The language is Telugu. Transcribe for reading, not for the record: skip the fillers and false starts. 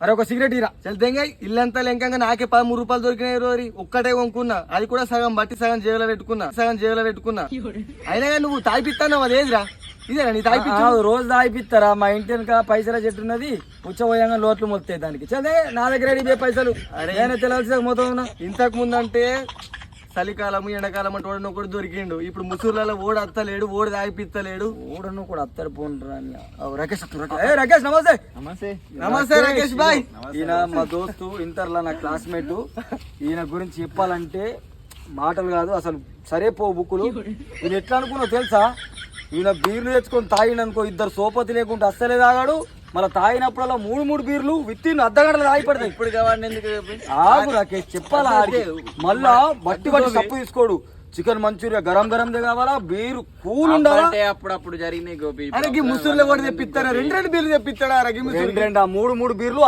అరే ఒక సిగరెట్ ఇరా. చల్తేంగా ఇల్లంతా లెంకంగా నాకే 13 రూపాయలు దొరికినాయి రోజు ఒక్కటే కొనుక్కున్నా. అది కూడా సగం బట్టి సగం జేబులో పెట్టుకున్నా. అయినా కానీ నువ్వు తాగిపిస్తావు అదేదిరా? ఇదేనా నీ తాగిపి? రోజు తాగిపిస్తారా? మా ఇంటి వెనక పైసల చెట్టు ఉన్నది, ఉచ్చబోయంగా లోట్లు మొత్తాయి దానికి. చదే నా దగ్గర రెడీ పైసలు అరే తెలియాల్సి మొత్తం. ఇంతకు ముందంటే చలికాలము ఎండాకాలం అంటే వాడు ఒకటి దొరికిండు. ఇప్పుడు ముసూర్లలో ఓడి అత్తలేడు, ఓడి తాగిపిత్తలేడు. ఓడను కూడా అత్తడు పోండ్రా. రాకేష్ రాకేష్ నమస్తే. నమస్తే రాకేష్ బాయ్. ఈయన మా దోస్తు, ఇంటర్లో నా క్లాస్మేట్. ఈయన గురించి చెప్పాలంటే మాటలు కాదు అసలు, సరే పో బుక్కులు. ఈయన ఎట్లా అనుకున్నావు తెలుసా? ఈయన బీర్లు తెచ్చుకొని తాగిననుకో, 2 సోపతి లేకుంటే అస్సలే తాగాడు. మళ్ళీ తాగినప్పుడల్లా 3 బీర్లు విత్తిన్ అర్ధగంటలు తాగిపడతాయి. ఇప్పుడు కావాలి ఆగు రాకేష్ చెప్పాలా? మళ్ళా బట్టి తప్పు తీసుకోడు. చికెన్ మంచూరియా గరం దే కావాలా, బీరు కూల్ ఉండాలి. అప్పుడప్పుడు జరిగినాయి గోపి. అరే ముసూర్లో కూడా తెప్పిస్తారా? 2 బీర్లు తెప్పిస్తాడా? 2 3 బీర్లు